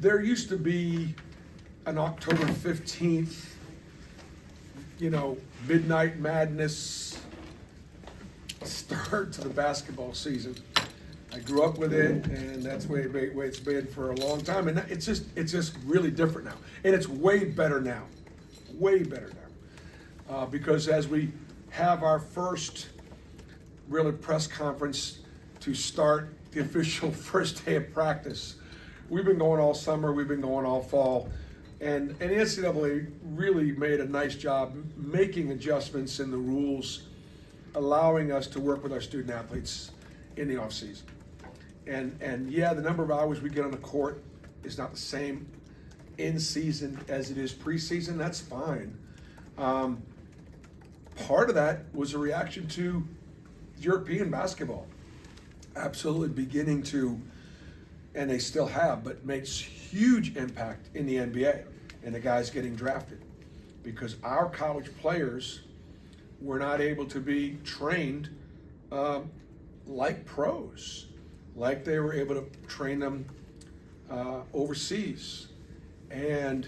there used to be an October 15th, midnight madness start to the basketball season. I grew up with it, and that's the way it's been for a long time. And it's just really different now, and it's way better now, because as we have our first really press conference to start the official first day of practice, we've been going all summer, we've been going all fall, and the NCAA really made a nice job making adjustments in the rules, allowing us to work with our student athletes in the off season. And yeah, the number of hours we get on the court is not the same in season as it is preseason. That's fine. Part of that was a reaction to European basketball absolutely beginning to, and they still have, but makes huge impact in the NBA and the guys getting drafted, because our college players were not able to be trained like pros, like they were able to train them overseas. And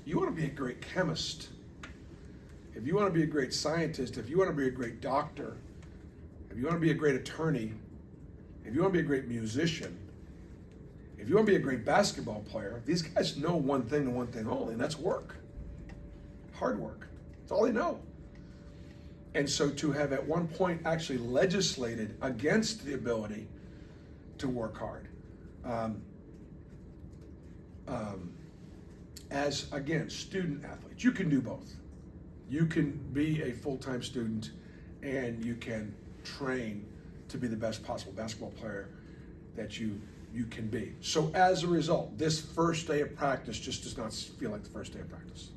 you want to be a great chemist, if you want to be a great scientist, if you want to be a great doctor, if you want to be a great attorney, if you want to be a great musician, if you want to be a great basketball player, these guys know one thing and one thing only, and that's work. Hard work. That's all they know. And so to have at one point actually legislated against the ability to work hard, as, again, student athletes, you can do both. You can be a full-time student and you can train to be the best possible basketball player that you can be. So as a result, this first day of practice just does not feel like the first day of practice.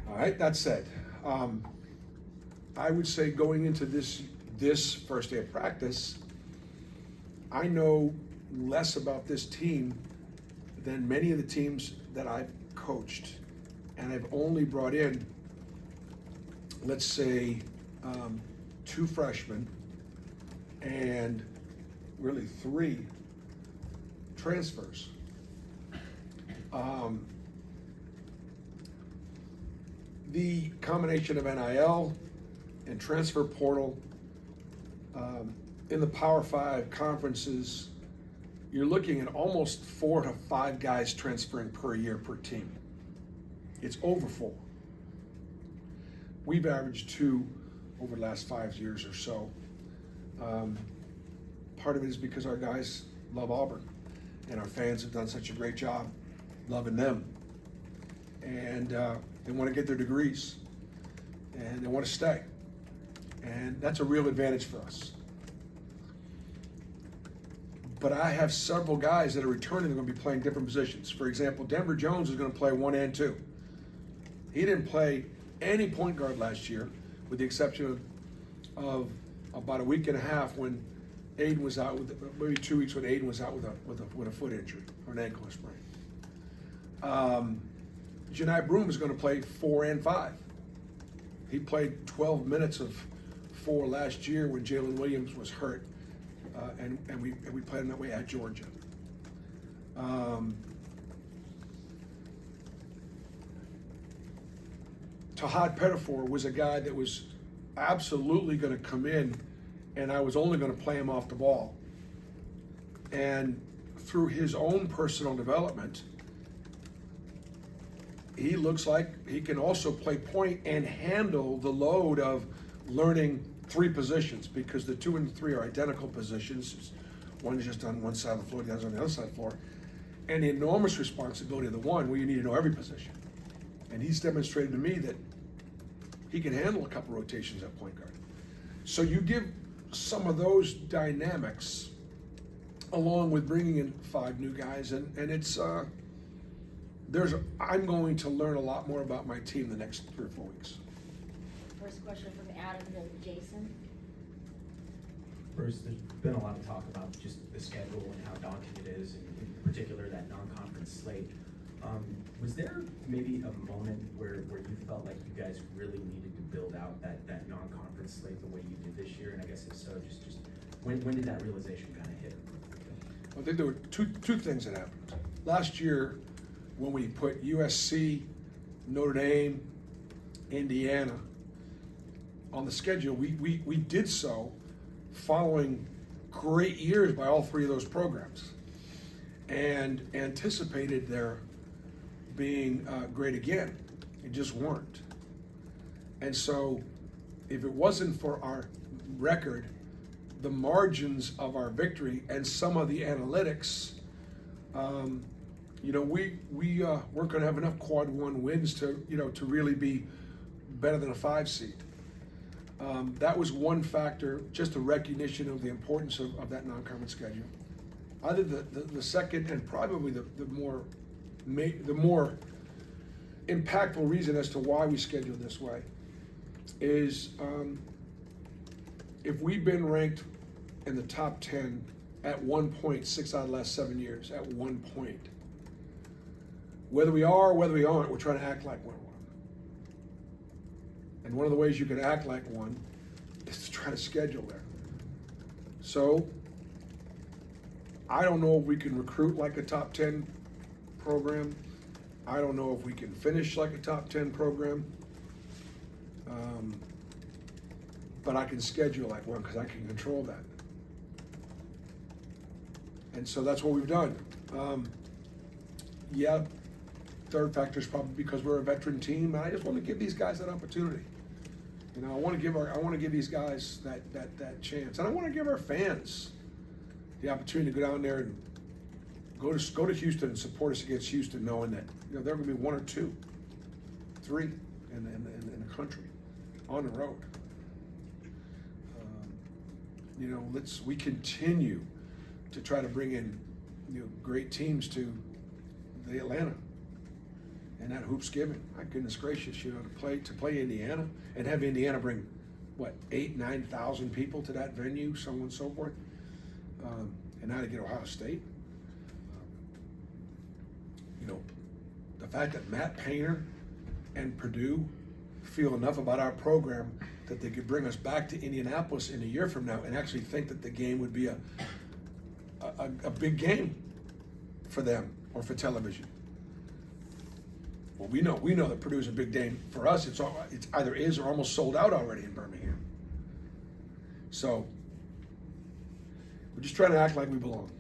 All right, that said, I would say going into this first day of practice, I know less about this team than many of the teams that I've coached. And I've only brought in, let's say, 2 freshmen and really 3 transfers. The combination of NIL and transfer portal in the Power 5 conferences, you're looking at almost 4 to 5 guys transferring per year per team. It's over 4. We've averaged 2 over the last 5 years or so. Part of it is because our guys love Auburn, and our fans have done such a great job loving them. And they want to get their degrees, and they want to stay. And that's a real advantage for us. But I have several guys that are returning that are going to be playing different positions. For example, Denver Jones is going to play 1 and 2. He didn't play any point guard last year, with the exception of about a week and a half when Aiden was out, maybe 2 weeks when Aiden was out with a foot injury or an ankle sprain. Janai Broom is going to play 4 and 5. He played 12 minutes of 4 last year when Jalen Williams was hurt, and we played him that way at Georgia. Tahad Pettifor was a guy that was absolutely going to come in, and I was only going to play him off the ball. And through his own personal development, he looks like he can also play point and handle the load of learning 3 positions, because the 2 and 3 are identical positions. One is just on one side of the floor, the other's on the other side of the floor. And the enormous responsibility of the one, where you need to know every position. And he's demonstrated to me that he can handle a couple rotations at point guard. So you give some of those dynamics along with bringing in 5 new guys, and it's I'm going to learn a lot more about my team the next 3 or 4 weeks. First question from Adam to Jason. First, there's been a lot of talk about just the schedule and how daunting it is, and in particular that non-conference slate. Was there maybe a moment where you felt like you guys really needed to build out that non-conference slate the way you did this year? And I guess if so, just when did that realization kind of hit? I think there were two things that happened. Last year, when we put USC, Notre Dame, Indiana on the schedule, we did so following great years by all three of those programs and anticipated their being great again. It just weren't. And so if it wasn't for our record, the margins of our victory and some of the analytics, we weren't going to have enough quad one wins to really be better than a 5 seed. That was one factor, just a recognition of the importance of that non-conference schedule. I think the second and probably the more impactful reason as to why we schedule this way is if we've been ranked in the top 10 at one point 6 out of the last 7 years, at one point, whether we are or whether we aren't, we're trying to act like we're one. And one of the ways you can act like one is to try to schedule there. So I don't know if we can recruit like a top 10 program. I don't know if we can finish like a top 10 program. But I can schedule like one because I can control that. And so that's what we've done. Third factor is probably because we're a veteran team, and I just want to give these guys that opportunity. I want to give these guys that chance, and I want to give our fans the opportunity to go down there and go to Houston and support us against Houston, knowing that there are going to be 1 or 2, 3 in the country on the road. We continue to try to bring in great teams to the Atlanta and that Hoopsgiving. My goodness gracious, to play Indiana and have Indiana bring 8,000-9,000 people to that venue, so on and so forth, and now to get Ohio State. The fact that Matt Painter and Purdue feel enough about our program that they could bring us back to Indianapolis in a year from now and actually think that the game would be a big game for them or for television. Well, we know that Purdue's a big game for us. It's either is or almost sold out already in Birmingham. So we're just trying to act like we belong.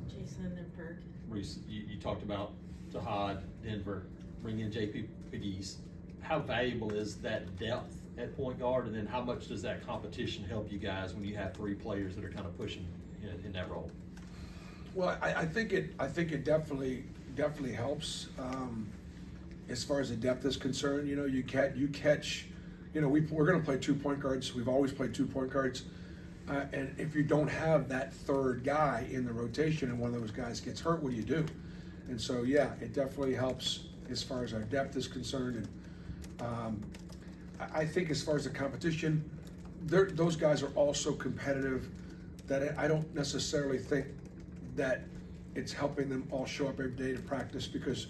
Jason and then Perk. Reese, you talked about Jihad, Denver, bringing in JP Pegues. How valuable is that depth at point guard, and then how much does that competition help you guys when you have 3 players that are kind of pushing in that role? Well, I think it definitely helps as far as the depth is concerned. You catch. We're going to play 2 point guards. We've always played 2 point guards, and if you don't have that third guy in the rotation and one of those guys gets hurt, what do you do? And so it definitely helps as far as our depth is concerned. And I think as far as the competition, those guys are also competitive. That I don't necessarily think that it's helping them all show up every day to practice, because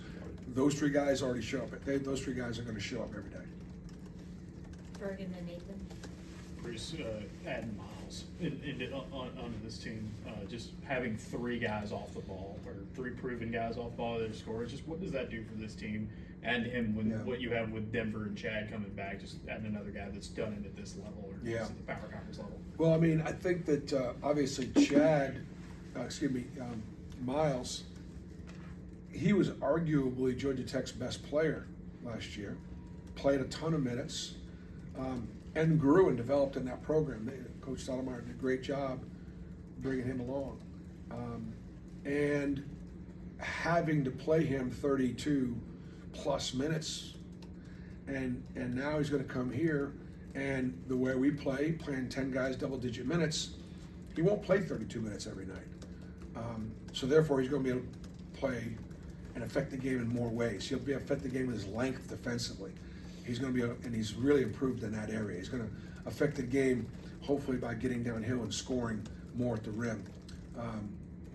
those 3 guys already show up. Those 3 guys are going to show up every day. Perk and then Nathan. Bruce, adding Miles onto this team, just having 3 guys off the ball, or 3 proven guys off the ball that are scorers, just what does that do for this team and him when what you have with Denver and Chad coming back, just adding another guy that's done it at this level, or at the power conference level? Well, I mean, I think that obviously Miles, he was arguably Georgia Tech's best player last year, played a ton of minutes, and grew and developed in that program. Coach Stottlemyre did a great job bringing him along. And having to play him 32 plus minutes, and now he's going to come here, and the way we play, playing 10 guys double-digit minutes, he won't play 32 minutes every night. So therefore, he's going to be able to play and affect the game in more ways. He'll be able to affect the game with his length defensively. He's going to be, and he's really improved in that area. He's going to affect the game, hopefully, by getting downhill and scoring more at the rim.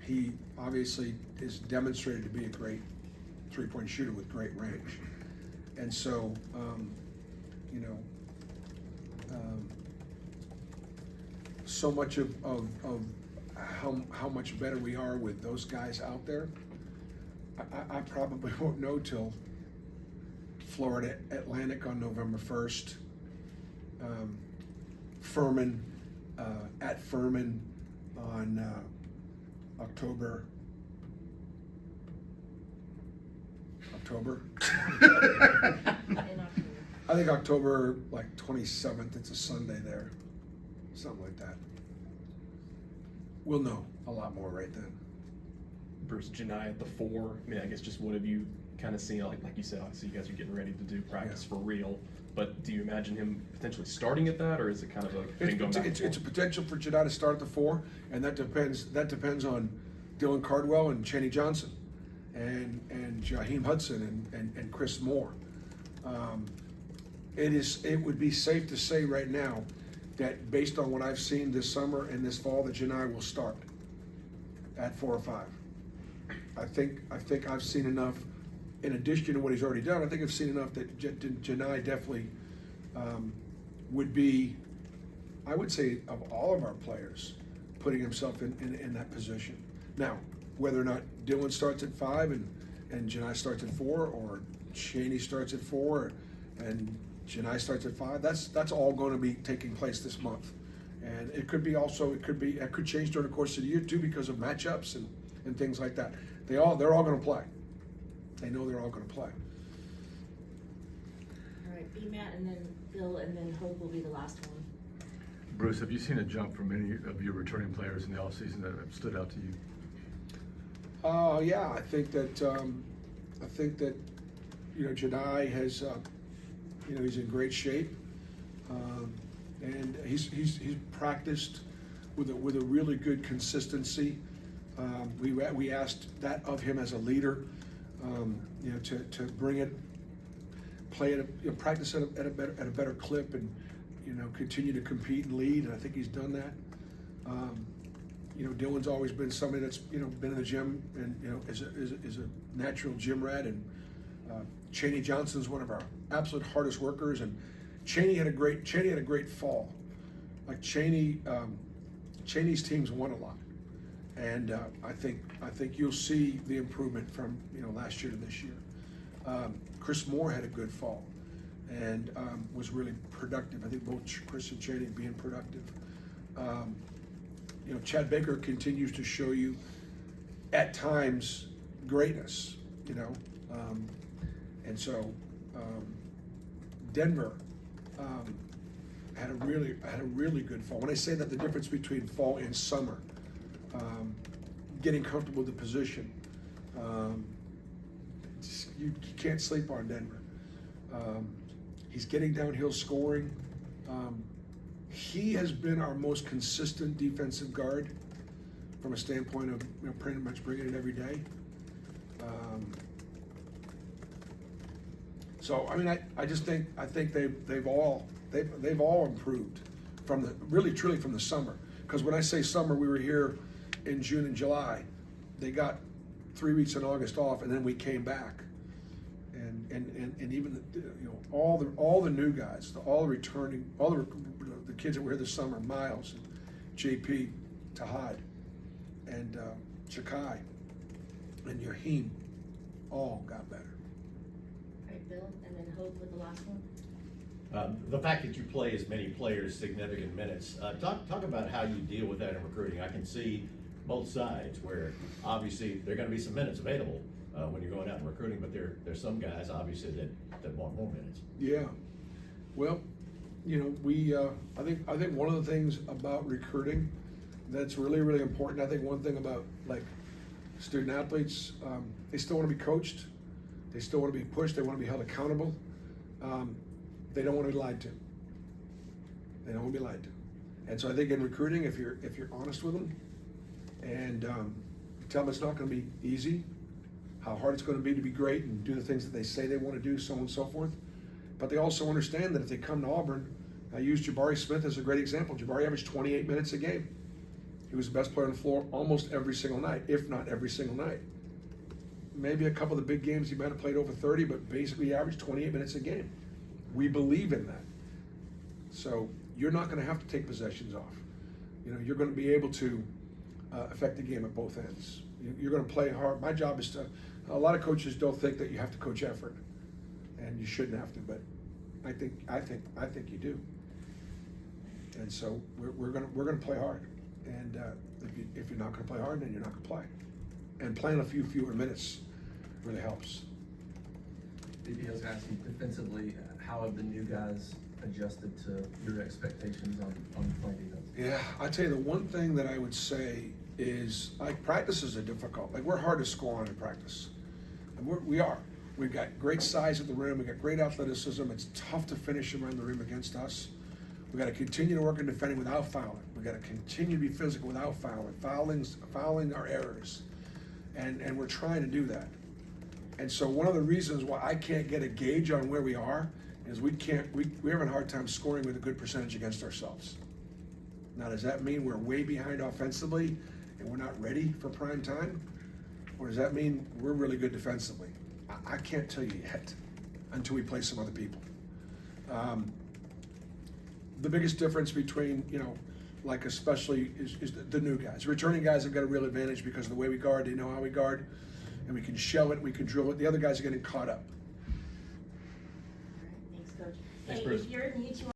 He obviously is demonstrated to be a great 3-point shooter with great range. And so, so much of how much better we are with those guys out there, I probably won't know till Florida Atlantic on November 1st. Furman at Furman on October. In October. I think October like 27th. It's a Sunday there, something like that. We'll know a lot more right then. Bruce, Janai at the 4. I mean, I guess just what have you kind of seen? Like you said, obviously you guys are getting ready to do practice for real. But do you imagine him potentially starting at that, or is it kind of a thing going back and It's a forth? potential for Janai to start at the 4, and that depends on Dylan Cardwell and Cheney Johnson, and Jaheim Hudson and Chris Moore. It would be safe to say right now that based on what I've seen this summer and this fall, that Janai will start at 4 or 5. I think I've seen enough. In addition to what he's already done, I think I've seen enough that Janai definitely would be, I would say, of all of our players, putting himself in that position. Now, whether or not Dylan starts at 5 and Janai starts at 4, or Cheney starts at 4 and Janai starts at 5, that's all going to be taking place this month. And it could change during the course of the year too, because of matchups and things like that. They're all going to play. They know they're all going to play. All right, BMAT and then Bill and then Hope will be the last one. Bruce, have you seen a jump from any of your returning players in the offseason that have stood out to you? Yeah, I think that Janai has he's in great shape, and he's practiced with a really good consistency. We asked that of him as a leader, to bring it, play it, practice at a better clip, and continue to compete and lead. And I think he's done that. Dylan's always been somebody that's been in the gym and is a natural gym rat. And Cheney Johnson's one of our absolute hardest workers. And Cheney had a great fall. Like Cheney's teams won a lot. And I think you'll see the improvement from last year to this year. Chris Moore had a good fall and was really productive. I think both Chris and Cheney being productive. Chad Baker continues to show you at times greatness. And so Denver had a really good fall. When I say that, the difference between fall and summer. Getting comfortable with the position. You can't sleep on Denver. He's getting downhill scoring. He has been our most consistent defensive guard from a standpoint of pretty much bringing it every day. So I mean, I think they've all improved from truly from the summer. Because when I say summer, we were here in June and July. They got 3 weeks in August off, and then we came back. And even all the new guys, all the returning, all the kids that were here this summer, Miles, and JP, Tahad, and Chakai, and Yaheem, all got better. All right, Bill, and then Hope with the last one. The fact that you play as many players significant minutes, talk about how you deal with that in recruiting. I can see both sides where obviously there are going to be some minutes available when you're going out and recruiting, but there's some guys obviously that want more minutes. Yeah, well, I think one of the things about recruiting that's really, really important. I think one thing about like student athletes, they still want to be coached, they still want to be pushed, they want to be held accountable. They don't want to be lied to. They don't want to be lied to. And so I think in recruiting, if you're honest with them and tell them it's not going to be easy, how hard it's going to be great and do the things that they say they want to do, so on and so forth. But they also understand that if they come to Auburn, I use Jabari Smith as a great example. Jabari averaged 28 minutes a game. He was the best player on the floor almost every single night, if not every single night. Maybe a couple of the big games he might have played over 30, but basically he averaged 28 minutes a game. We believe in that. So you're not going to have to take possessions off. You're going to be able to affect the game at both ends. You're going to play hard. My job is to. A lot of coaches don't think that you have to coach effort, and you shouldn't have to. But I think you do. And so we're gonna play hard. And if you're not going to play hard, then you're not going to play. And playing a few fewer minutes really helps. DB, I was asking defensively, how have the new guys adjusted to your expectations on playing defense? Yeah, I tell you, the one thing that I would say is, like, practices are difficult. Like, we're hard to score on in practice. And we are. We've got great size at the rim. We've got great athleticism. It's tough to finish around the rim against us. We've got to continue to work on defending without fouling. We've got to continue to be physical without fouling. Fouling our errors. And we're trying to do that. And so one of the reasons why I can't get a gauge on where we are is we're having a hard time scoring with a good percentage against ourselves. Now, does that mean we're way behind offensively and we're not ready for prime time? Or does that mean we're really good defensively? I can't tell you yet until we play some other people. The biggest difference between, like especially is the new guys. Returning guys have got a real advantage because of the way we guard. They know how we guard, and we can shell it, we can drill it. The other guys are getting caught up. All right, thanks, Coach. Thanks, Hey, Bruce. if you're new to